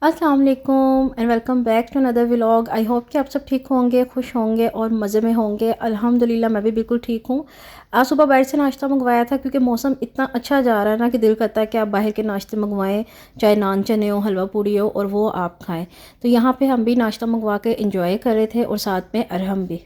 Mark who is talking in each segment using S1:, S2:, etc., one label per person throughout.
S1: अस्सलाम वालेकुम and welcome back to another vlog. I hope कि आप सब ठीक होंगे, खुश होंगे और मज़े में होंगे। अल्हम्दुलिल्लाह मैं भी बिल्कुल ठीक हूँ। आज सुबह बाहर से नाश्ता मंगवाया था क्योंकि मौसम इतना अच्छा जा रहा है ना कि दिल करता है कि आप बाहर के नाश्ते मंगवाएं, चाहे नान चने हो, हलवा पूड़ी हो, और वो आप खाएं। तो यहाँ पे हम भी नाश्ता मंगवा के इंजॉय कर रहे थे और साथ में अरहम भी।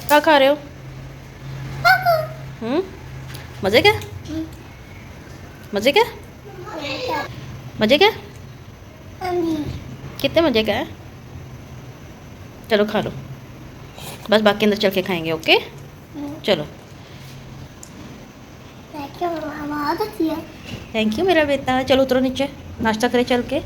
S1: क्या खा रहे हो? मज़े क्या? मज़े क्या? मज़े क्या? कितने मज़े का है? चलो खा लो, बस बाकी अंदर चल के खाएंगे। ओके चलो। थैंक यू मेरा बेटा। चलो उतरो नीचे, नाश्ता करें चल के।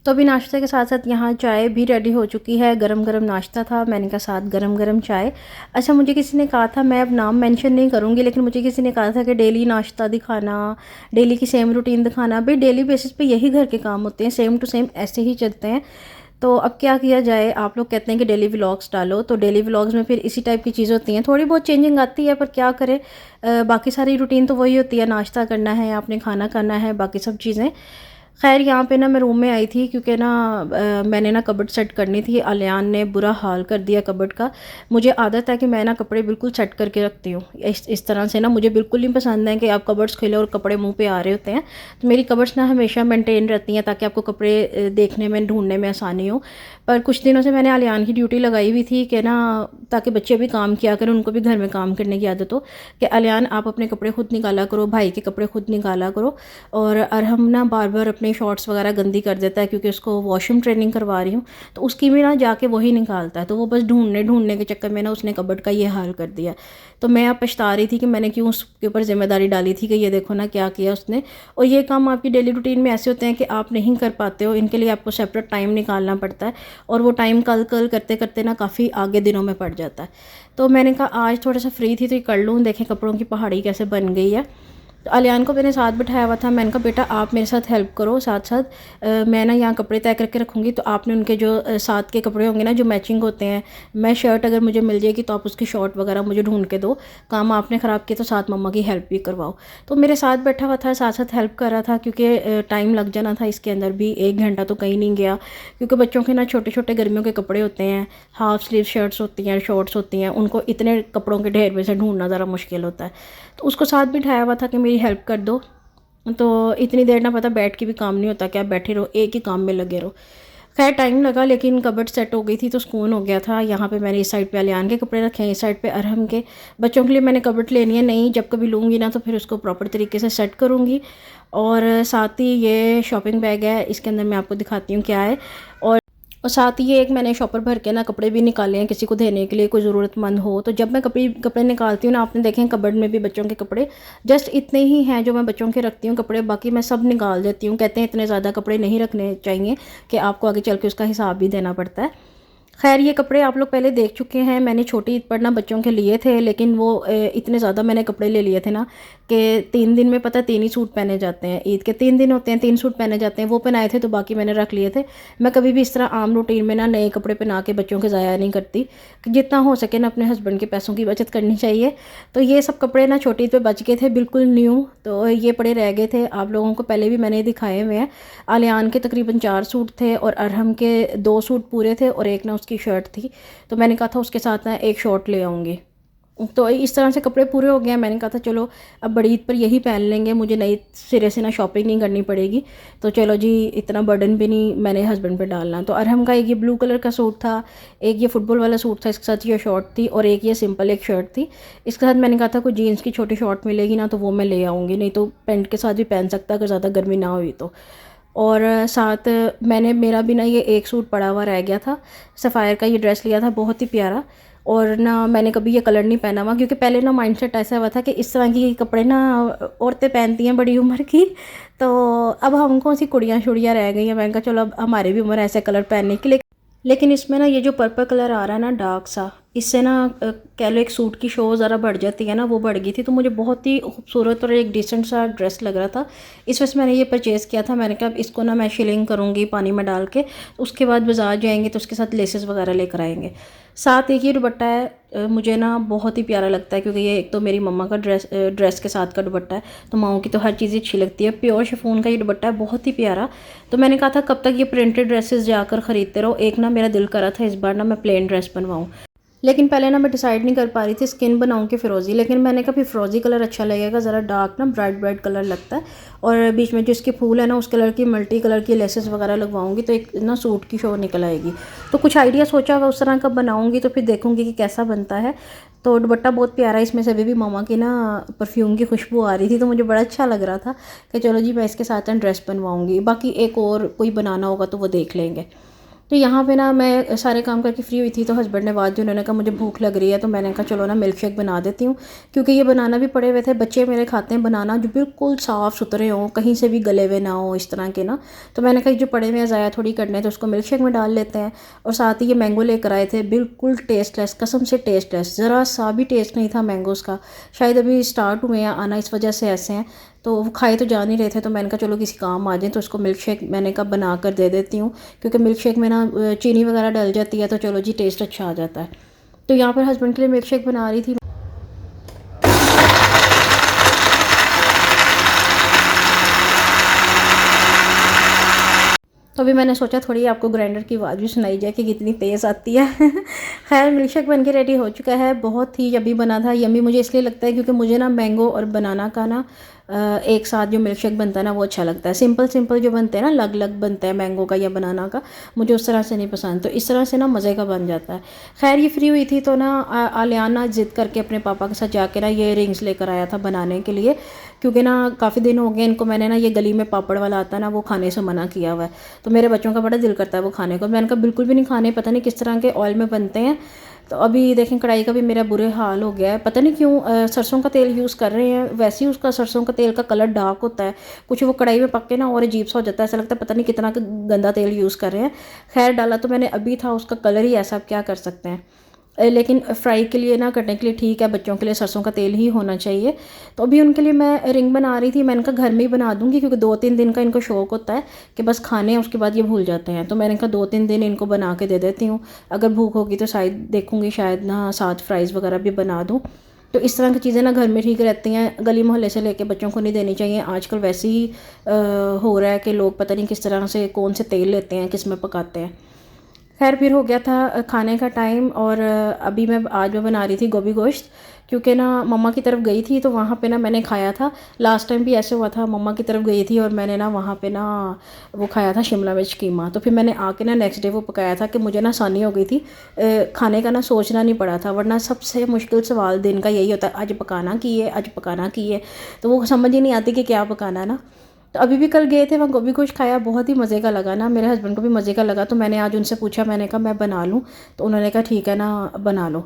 S1: तो अभी नाश्ते के साथ साथ यहाँ चाय भी रेडी हो चुकी है। गरम गरम नाश्ता था, मैंने कहा साथ गरम गरम चाय। अच्छा, मुझे किसी ने कहा था, मैं अब नाम मेंशन नहीं करूँगी, लेकिन मुझे किसी ने कहा था कि डेली नाश्ता दिखाना, डेली की सेम रूटीन दिखाना। भाई डेली बेसिस पे यही घर के काम होते हैं, सेम टू सेम ऐसे ही चलते हैं। तो अब क्या किया जाए, आप लोग कहते हैं कि डेली व्लॉग्स डालो, तो डेली व्लॉग्स में फिर इसी टाइप की चीज़ें होती हैं। थोड़ी बहुत चेंजिंग आती है पर क्या करें, बाकी सारी रूटीन तो वही होती है। नाश्ता करना है, आपने खाना करना है, बाकी सब चीज़ें। खैर यहाँ पे ना मैं रूम में आई थी क्योंकि ना मैंने ना कबर्ड सेट करनी थी। अलियान ने बुरा हाल कर दिया कबर्ड का। मुझे आदत है कि मैं ना कपड़े बिल्कुल सेट करके रखती हूँ। इस तरह से ना मुझे बिल्कुल नहीं पसंद है कि आप कबर्ड्स खोले और कपड़े मुंह पे आ रहे होते हैं। तो मेरी कबर्ड्स ना हमेशा मेंटेन रहती हैं ताकि आपको कपड़े देखने में, ढूंढने में आसानी हो। पर कुछ दिनों से मैंने अलियान की ड्यूटी लगाई हुई थी कि ना, ताकि बच्चे भी काम किया करें, उनको भी घर में काम करने की आदत हो, कि अलियान आप अपने कपड़े खुद निकाला करो, भाई के कपड़े खुद निकाला करो। और अरहम ना बार बार अपने शॉर्ट्स वगैरह गंदी कर देता है क्योंकि उसको वॉशरूम ट्रेनिंग करवा रही हूँ, तो उसकी भी ना जाके वही निकालता है। तो वो बस ढूंढने ढूंढने के चक्कर में ना उसने कबर्ड का ये हाल कर दिया। तो मैं अब पछता रही थी कि मैंने क्यों उसके ऊपर जिम्मेदारी डाली थी कि ये देखो ना क्या किया उसने। और ये काम आपकी डेली रूटीन में ऐसे होते हैं कि आप नहीं कर पाते हो, इनके लिए आपको सेपरेट टाइम निकालना पड़ता है, और वो टाइम कल कल करते करते ना काफ़ी आगे दिनों में पड़ जाता है। तो मैंने कहा आज थोड़ा सा फ्री थी तो ये कर लूँ, देखें कपड़ों की पहाड़ी कैसे बन गई है। तो अलियान को मैंने साथ बिठाया हुआ था। मैंने कहा बेटा आप मेरे साथ हेल्प करो, साथ साथ मैं ना यहाँ कपड़े तय करके रखूँगी, तो आपने उनके जो साथ के कपड़े होंगे ना जो मैचिंग होते हैं, मैं शर्ट अगर मुझे मिल जाएगी तो आप उसकी शॉर्ट वगैरह मुझे ढूंढ के दो। काम आपने ख़राब किया तो साथ मम्मा की हेल्प भी करवाओ। तो मेरे साथ बैठा हुआ था, साथ साथ हेल्प कर रहा था, क्योंकि टाइम लग जाना था इसके अंदर भी। 1 घंटा तो कहीं नहीं गया, क्योंकि बच्चों के ना छोटे छोटे गर्मियों के कपड़े होते हैं, हाफ स्लीव शर्ट्स होती हैं, शॉर्ट्स होती हैं, उनको इतने कपड़ों के ढेर में से ढूंढना ज़रा मुश्किल होता है। तो उसको साथ बिठाया हुआ था कि मेरी हेल्प कर दो। तो इतनी देर ना पता बैठ के भी काम नहीं होता, क्या बैठे रहो एक ही काम में लगे रहो। खैर टाइम लगा, लेकिन कबर्ड सेट हो गई थी तो सुकून हो गया था। यहाँ पे मैंने इस साइड पे अलियान के कपड़े रखे हैं, इस साइड पे अरहम के। बच्चों के लिए मैंने कबर्ड लेनी है नहीं, जब कभी लूँगी ना तो फिर उसको प्रॉपर तरीके से सेट करूँगी। और साथ ही ये शॉपिंग बैग है, इसके अंदर मैं आपको दिखाती हूँ क्या है। और साथ ही ये एक मैंने शॉपर भर के ना कपड़े भी निकाले हैं किसी को देने के लिए, कोई ज़रूरतमंद हो। तो जब मैं कपड़े कपड़े निकालती हूँ ना, आपने देखें कबर्ड में भी बच्चों के कपड़े जस्ट इतने ही हैं जो मैं बच्चों के रखती हूँ कपड़े, बाकी मैं सब निकाल देती हूँ। कहते हैं इतने ज़्यादा कपड़े नहीं रखने चाहिए कि आपको आगे चल के उसका हिसाब भी देना पड़ता है। खैर ये कपड़े आप लोग पहले देख चुके हैं। मैंने छोटी ईद पर ना बच्चों के लिए थे, लेकिन वो इतने ज़्यादा मैंने कपड़े ले लिए थे ना कि 3 दिन में पता 3 ही सूट पहने जाते हैं। ईद के 3 दिन होते हैं, 3 सूट पहने जाते हैं। वो पहनाए थे तो बाकी मैंने रख लिए थे। मैं कभी भी इस तरह आम रूटीन में ना नए कपड़े पहना के बच्चों के ज़ाया नहीं करती, जितना हो सके ना अपने हस्बैंड के पैसों की बचत करनी चाहिए। तो ये सब कपड़े ना छोटी ईद पर बच गए थे बिल्कुल न्यू, तो ये पड़े रह गए थे। आप लोगों को पहले भी मैंने दिखाए हुए हैं। आलियान के तकरीबन 4 सूट थे और अरहम के 2 सूट पूरे थे और एक ना उसकी शर्ट थी। तो मैंने कहा था उसके साथ ना एक शॉर्ट ले आऊँगी। तो इस तरह से कपड़े पूरे हो गए हैं। मैंने कहा था चलो अब बड़ी ईद पर यही पहन लेंगे, मुझे नई सिरे से ना शॉपिंग नहीं करनी पड़ेगी। तो चलो जी, इतना बर्डन भी नहीं मैंने हस्बैंड पे डालना। तो अरहम का एक ये ब्लू कलर का सूट था, एक ये फुटबॉल वाला सूट था, इसके साथ ये शॉर्ट थी, और एक ये सिंपल एक शर्ट थी। इसके साथ मैंने कहा था कोई जीन्स की छोटी शॉर्ट मिलेगी ना तो वो मैं ले आऊँगी, नहीं तो पेंट के साथ भी पहन सकता अगर ज़्यादा गर्मी ना हुई तो। और साथ मैंने मेरा भी ना ये एक सूट पड़ा हुआ रह गया था, सफ़ायर का ये ड्रेस लिया था, बहुत ही प्यारा। और ना मैंने कभी ये कलर नहीं पहना हुआ, क्योंकि पहले ना माइंडसेट ऐसा हुआ था कि इस तरह की कपड़े ना औरतें पहनती हैं बड़ी उम्र की। तो अब हमको सी कुड़ियाँ शुड़ियाँ रह गई हैं। मैंने कहा चलो अब हमारी भी उम्र ऐसे कलर पहनने की। लेकिन इसमें ना ये जो पर्पल कलर आ रहा है ना डार्क सा, इससे ना कह लो एक सूट की शो ज़रा बढ़ जाती है ना, वो बढ़ गई थी। तो मुझे बहुत ही खूबसूरत और एक डिसेंट सा ड्रेस लग रहा था, इस वजह से मैंने ये परचेज़ किया था। मैंने कहा अब इसको ना मैं शिलिंग करूँगी पानी में डाल के, उसके बाद बाजार जाएंगे तो उसके साथ लेसेस वगैरह लेकर आएंगे। साथ एक ये दुपट्टा है, मुझे ना बहुत ही प्यारा लगता है, क्योंकि ये एक तो मेरी मम्मा का ड्रेस के साथ का दुपट्टा है, तो माओं की तो हर चीज़ अच्छी लगती है। प्योर शिफॉन का ये दुपट्टा है, बहुत ही प्यारा। तो मैंने कहा था कब तक ये प्रिंटेड ड्रेसेस जाकर ख़रीदते रहो, एक ना मेरा दिल करा था इस बार ना मैं प्लेन ड्रेस बनवाऊँ। लेकिन पहले ना मैं डिसाइड नहीं कर पा रही थी स्किन बनाऊँ कि फ़िरोज़ी, लेकिन मैंने कहा फिर फ़िरोज़ी कलर अच्छा लगेगा, ज़रा डार्क ना ब्राइट ब्राइट कलर लगता है, और बीच में जो इसके फूल है ना उस कलर की मल्टी कलर की लेसेस वगैरह लगवाऊंगी तो एक ना सूट की शो निकल आएगी। तो कुछ आइडिया सोचा हुआ उस तरह का बनाऊंगी, तो फिर देखूंगी कि कैसा बनता है। तो दुपट्टा बहुत प्यारा है, इसमें से अभी भी मामा की ना परफ्यूम की खुशबू आ रही थी, तो मुझे बड़ा अच्छा लग रहा था कि चलो जी मैं इसके साथ ड्रेस बनवाऊँगी। बाकी एक और कोई बनाना होगा तो वो देख लेंगे। तो यहाँ पे ना मैं सारे काम करके फ्री हुई थी, तो हस्बैंड ने आवाज़ दी, उन्होंने कहा मुझे भूख लग रही है, तो मैंने कहा चलो ना मिल्क शेक बना देती हूँ, क्योंकि ये बनाना भी पड़े हुए थे। बच्चे मेरे खाते हैं बनाना जो बिल्कुल साफ़ सुथरे हों, कहीं से भी गले हुए ना हो इस तरह के ना। तो मैंने कहा जो पड़े हुए हैं ज़ाया थोड़ी करने, तो उसको मिल्क शेक में डाल लेते हैं। और साथ ही ये मैंगो लेकर आए थे, बिल्कुल टेस्टलेस, कसम से टेस्टलेस, ज़रा सा भी टेस्ट नहीं था मैंगोज़ का। शायद अभी स्टार्ट हुए हैं आना, इस वजह से ऐसे हैं। तो वो खाए तो जा नहीं रहे थे, तो मैंने कहा चलो किसी काम आ जाए, तो उसको मिल्क शेक मैंने कहा बना कर दे देती हूँ, क्योंकि मिल्क शेक में ना चीनी वगैरह डल जाती है, तो चलो जी टेस्ट अच्छा आ जाता है। तो यहाँ पर हस्बैंड के लिए मिल्क शेक बना रही थी। तो अभी मैंने सोचा थोड़ी आपको ग्राइंडर की आवाज़ भी सुनाई जाए कि कितनी तेज़ आती है। खैर मिल्क शेक बन के रेडी हो चुका है, बहुत ही यम्मी बना था। यम्मी मुझे इसलिए लगता है क्योंकि मुझे ना मैंगो और बनाना का ना एक साथ जो मिल्क शेक बनता है ना वो अच्छा लगता है। सिंपल सिंपल जो बनते हैं ना, अलग अलग बनता है मैंगो का या बनाना का, मुझे उस तरह से नहीं पसंद, तो इस तरह से ना मज़े का बन जाता है। खैर ये फ्री हुई थी तो ना आलियान ना ज़िद करके अपने पापा के साथ जाके ना ये रिंग्स लेकर आया था बनाने के लिए, क्योंकि ना काफ़ी दिन हो गए इनको, मैंने ना ये गली में पापड़ वाला आता है ना वो खाने से मना किया हुआ है। तो मेरे बच्चों का बड़ा दिल करता है वो खाने को, मैंने कहा बिल्कुल भी नहीं खाने, पता नहीं किस तरह के ऑयल में बनते हैं। तो अभी देखें कढ़ाई का भी मेरा बुरे हाल हो गया है, पता नहीं क्यों सरसों का तेल यूज़ कर रहे हैं, वैसे ही उसका सरसों का तेल का कलर डार्क होता है, कुछ वो कढ़ाई में पक के ना और अजीब सा हो जाता है, ऐसा लगता है पता नहीं कितना गंदा तेल यूज़ कर रहे हैं। खैर डाला तो मैंने अभी था, उसका कलर ही ऐसा, अब क्या कर सकते हैं। लेकिन फ्राई के लिए ना करने के लिए ठीक है, बच्चों के लिए सरसों का तेल ही होना चाहिए। तो अभी उनके लिए मैं रिंग बना रही थी, मैंने कहा घर में ही बना दूंगी, क्योंकि 2-3 दिन का इनको शौक़ होता है कि बस खाने हैं, उसके बाद ये भूल जाते हैं। तो मैंने कहा 2-3 दिन इनको बना के दे देती हूँ, अगर भूख होगी तो शायद देखूँगी, शायद ना साथ फ्राइज़ वगैरह भी बना दूँ। तो इस तरह की चीज़ें ना घर में ठीक रहती हैं, गली मोहल्ले से लेके बच्चों को नहीं देनी चाहिए। आजकल वैसे ही हो रहा है कि लोग पता नहीं किस तरह से कौन से तेल लेते हैं, किस में पकाते हैं। खैर फिर हो गया था खाने का टाइम, और अभी आज मैं बना रही थी गोभी गोश्त, क्योंकि ना मम्मा की तरफ गई थी तो वहाँ पे ना मैंने खाया था। लास्ट टाइम भी ऐसे हुआ था, मम्मा की तरफ गई थी और मैंने ना वहाँ पे ना वो खाया था शिमला मिर्च कीमा। तो फिर मैंने आके ना नेक्स्ट डे वो पकाया था, कि मुझे ना आसानी हो गई थी, खाने का ना सोचना नहीं पड़ा था, वरना सबसे मुश्किल सवाल दिन का यही होता है, आज पकाना की है, आज पकाना की है, तो वो समझ ही नहीं आती कि क्या पकाना है ना। तो अभी भी कल गए थे वहाँ गोभी गोश्त खाया, बहुत ही मज़े का लगा ना, मेरे हस्बैंड को भी मज़े का लगा। तो मैंने आज उनसे पूछा, मैंने कहा मैं बना लूँ, तो उन्होंने कहा ठीक है ना बना लो।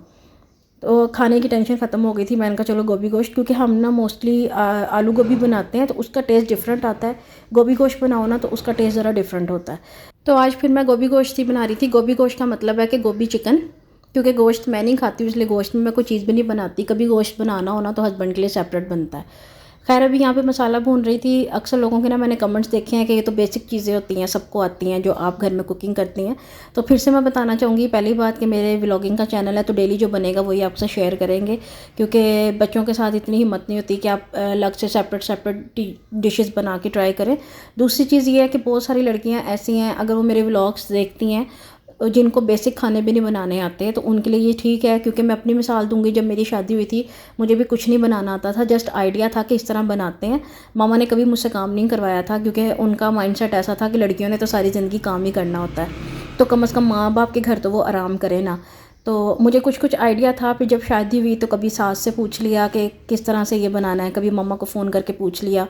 S1: तो खाने की टेंशन ख़त्म हो गई थी, मैंने कहा चलो गोभी गोश्त, क्योंकि हम ना मोस्टली आलू गोभी बनाते हैं तो उसका टेस्ट डिफरेंट आता है, गोभी गोश्त बनाओ ना तो उसका टेस्ट ज़रा डिफरेंट होता है। तो आज फिर मैं गोभी गोश्त ही बना रही थी। गोभी गोश्त का मतलब है कि गोभी चिकन, क्योंकि गोश्त मैं नहीं खाती हूँ इसलिए गोश्त में मैं कोई चीज़ भी नहीं बनाती। कभी गोश्त बनाना हो ना तो हस्बैंड के लिए सेपरेट बनता है। खैर अभी यहाँ पे मसाला भून रही थी। अक्सर लोगों के ना मैंने कमेंट्स देखे हैं कि ये तो बेसिक चीज़ें होती हैं, सबको आती हैं जो आप घर में कुकिंग करती हैं। तो फिर से मैं बताना चाहूँगी पहली बात कि मेरे व्लॉगिंग का चैनल है, तो डेली जो बनेगा वही आपसे शेयर करेंगे, क्योंकि बच्चों के साथ इतनी हिम्मत नहीं होती कि आप अलग से सेपरेट डिशेज़ बना के ट्राई करें। दूसरी चीज़ ये है कि बहुत सारी लड़कियाँ ऐसी हैं, अगर वो मेरे व्लॉग्स देखती हैं जिनको बेसिक खाने भी नहीं बनाने आते हैं, तो उनके लिए ये ठीक है। क्योंकि मैं अपनी मिसाल दूंगी, जब मेरी शादी हुई थी मुझे भी कुछ नहीं बनाना आता था, जस्ट आइडिया था कि इस तरह बनाते हैं। मामा ने कभी मुझसे काम नहीं करवाया था, क्योंकि उनका माइंडसेट ऐसा था कि लड़कियों ने तो सारी ज़िंदगी काम ही करना होता है, तो कम से कम माँ बाप के घर तो वो आराम करें ना। तो मुझे कुछ कुछ आइडिया था। फिर जब शादी हुई तो कभी सास से पूछ लिया कि किस तरह से ये बनाना है, कभी मम्मा को फ़ोन करके पूछ लिया।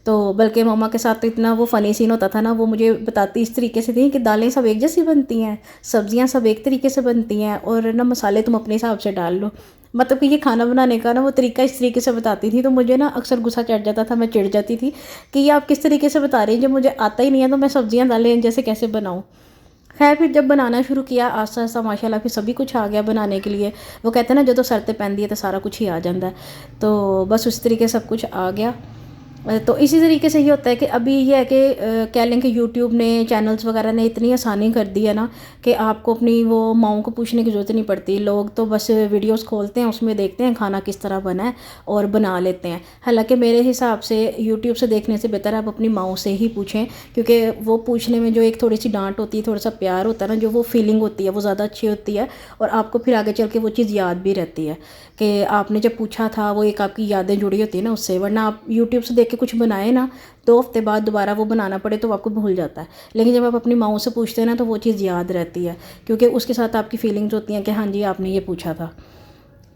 S1: तो बल्कि मम्मा के साथ तो इतना वो फ़नी सीन होता था ना, वो मुझे बताती इस तरीके से थी कि दालें सब एक जैसी बनती हैं, सब्जियां सब एक तरीके से बनती हैं, और ना मसाले तुम अपने हिसाब से डाल लो। मतलब कि ये खाना बनाने का ना वो तरीका इस तरीके से बताती थी, तो मुझे ना अक्सर गुस्सा चढ़ जाता था, मैं चिढ़ जाती थी कि ये आप किस तरीके से बता रही हैं, जब मुझे आता ही नहीं है तो मैं सब्जियाँ दालें जैसे कैसे बनाऊँ। खैर फिर जब बनाना शुरू किया आस्ता आस्ता माशाल्लाह फिर सभी कुछ आ गया बनाने के लिए। वो कहते हैं ना जो तो सर ते पैंदी है तो सारा कुछ ही आ जाता है, तो बस उस तरीके सब कुछ आ गया। तो इसी तरीके से ये होता है कि अभी ये है कि कह लें कि यूट्यूब ने, चैनल्स वगैरह ने इतनी आसानी कर दी है ना कि आपको अपनी वो माओं को पूछने की ज़रूरत नहीं पड़ती। लोग तो बस वीडियोस खोलते हैं, उसमें देखते हैं खाना किस तरह बना है और बना लेते हैं। हालांकि मेरे हिसाब से यूट्यूब से देखने से बेहतर आप अपनी माओं से ही पूछें, क्योंकि वो पूछने में जो एक थोड़ी सी डांट होती है, थोड़ा सा प्यार होता है ना, जो वो फीलिंग होती है वो ज़्यादा अच्छी होती है। और आपको फिर आगे चल के वो चीज़ याद भी रहती है कि आपने जब पूछा था, वो एक आपकी यादें जुड़ी होती है ना उससे। वरना आप यूट्यूब से देख के कुछ बनाए ना, 2 हफ्ते बाद दोबारा वो बनाना पड़े तो आपको भूल जाता है। लेकिन जब आप अपनी माओ से पूछते हैं ना तो वो चीज़ याद रहती है, क्योंकि उसके साथ आपकी फीलिंग्स होती हैं कि हाँ जी आपने ये पूछा था।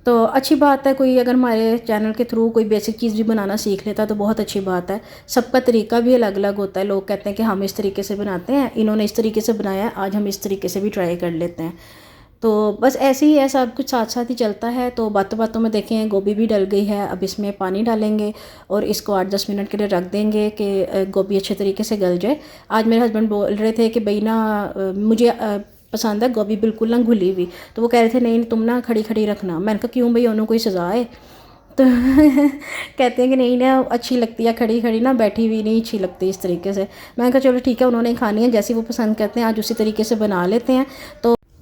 S1: तो अच्छी बात है, कोई अगर हमारे चैनल के थ्रू कोई बेसिक चीज़ भी बनाना सीख लेता है तो बहुत अच्छी बात है। सबका तरीका भी अलग अलग होता है। लोग कहते हैं कि हम इस तरीके से बनाते हैं, इन्होंने इस तरीके से बनाया है, आज हम इस तरीके से भी ट्राई कर लेते हैं। तो बस ऐसे ही है, सब कुछ साथ साथ ही चलता है। तो बातों बातों में देखें गोभी भी डल गई है। अब इसमें पानी डालेंगे और इसको 8-10 मिनट के लिए रख देंगे कि गोभी अच्छे तरीके से गल जाए। आज मेरे हस्बैंड बोल रहे थे कि भाई ना मुझे पसंद है गोभी बिल्कुल ना घुली हुई। तो वो कह रहे थे नहीं तुम ना खड़ी खड़ी रखना। मैंने कहा क्यों भाई, उन्होंने कोई सज़ा है? तो कहते हैं कि नहीं ना अच्छी लगती है खड़ी खड़ी, ना बैठी हुई नहीं अच्छी लगती इस तरीके से। मैंने कहा चलो ठीक है, उन्होंने खानी है जैसी वो पसंद करते हैं, आज उसी तरीके से बना लेते हैं।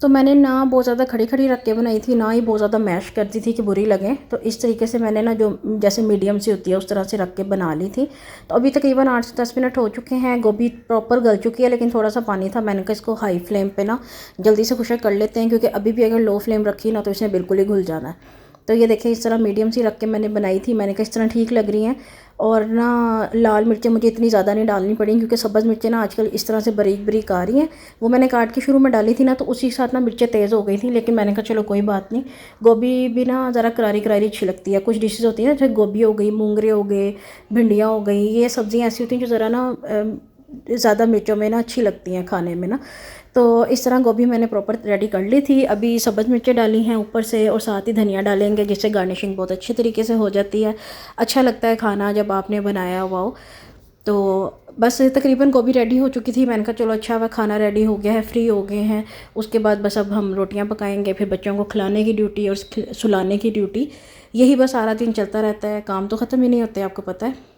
S1: तो मैंने ना बहुत ज़्यादा खड़ी खड़ी रख के बनाई थी, ना ही बहुत ज़्यादा मैश कर दी थी कि बुरी लगे। तो इस तरीके से मैंने ना जो जैसे मीडियम सी होती है उस तरह से रख के बना ली थी। तो अभी तकरीबन 8 से 10 मिनट हो चुके हैं। गोभी प्रॉपर गल चुकी है, लेकिन थोड़ा सा पानी था। मैंने कहा इसको हाई फ्लेम पे ना जल्दी से खुशक कर लेते हैं, क्योंकि अभी भी अगर लो फ्लेम रखी ना तो इसने बिल्कुल ही घुल जाना है। तो ये देखें इस तरह मीडियम सी रख के मैंने बनाई थी। मैंने कहा इस तरह ठीक लग रही हैं। और ना लाल मिर्चें मुझे इतनी ज़्यादा नहीं डालनी पड़ी, क्योंकि सब्ज़ मिर्चें ना आजकल इस तरह से बारीक बारीक आ रही हैं। वो मैंने काट के शुरू में डाली थी ना तो उसी के साथ ना मिर्चें तेज़ हो गई थी। लेकिन मैंने कहा चलो कोई बात नहीं, गोभी भी ना ज़रा करारी करारी अच्छी लगती है। कुछ डिशेज़ होती हैं ना, जैसे गोभी हो गई, मूंगरे हो गए, भिंडियाँ हो गई, ये सब्ज़ियाँ ऐसी होती हैं जो ज़रा ना ज़्यादा मिर्चों में ना अच्छी लगती हैं खाने में ना। तो इस तरह गोभी मैंने प्रॉपर रेडी कर ली थी। अभी सब्ज़ मिर्चें डाली हैं ऊपर से और साथ ही धनिया डालेंगे, जिससे गार्निशिंग बहुत अच्छे तरीके से हो जाती है। अच्छा लगता है खाना जब आपने बनाया हुआ हो। तो बस तकरीबन गोभी रेडी हो चुकी थी। मैंने कहा चलो अच्छा वह खाना रेडी हो गया है, फ्री हो गए हैं। उसके बाद बस अब हम रोटियां पकाएंगे, फिर बच्चों को खिलाने की ड्यूटी और सुलाने की ड्यूटी। यही बस सारा दिन चलता रहता है, काम तो ख़त्म ही नहीं होते आपको पता है।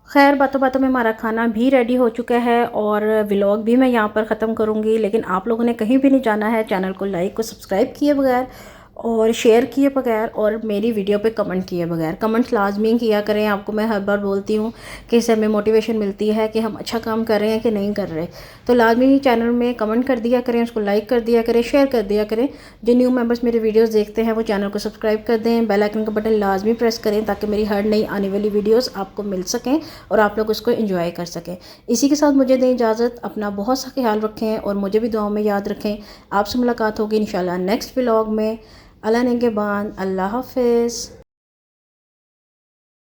S1: खैर बातों बातों में हमारा खाना भी रेडी हो चुका है और व्लॉग भी मैं यहाँ पर ख़त्म करूँगी। लेकिन आप लोगों ने कहीं भी नहीं जाना है, चैनल को लाइक को सब्सक्राइब किए बगैर और शेयर किए बगैर और मेरी वीडियो पे कमेंट किए बगैर। कमेंट्स लाजमी किया करें, आपको मैं हर बार बोलती हूँ कि इससे हमें मोटिवेशन मिलती है कि हम अच्छा काम कर रहे हैं कि नहीं कर रहे। तो लाजमी ही चैनल में कमेंट कर दिया करें, उसको लाइक कर दिया करें, शेयर कर दिया करें। जो न्यू मेंबर्स मेरे वीडियोस देखते हैं वो चैनल को सब्सक्राइब कर दें, बेल आइकन का बटन लाजमी प्रेस करें ताकि मेरी हर नई आने वाली वीडियोज़ आपको मिल सकें और आप लोग उसको एंजॉय कर सकें। इसी के साथ मुझे दें इजाज़त, अपना बहुत सा ख्याल रखें और मुझे भी दुआओं में याद रखें। आपसे मुलाकात होगी इंशाल्लाह नेक्स्ट व्लॉग में। अल्लाह ने के बाद, अल्लाह हाफ़िज़।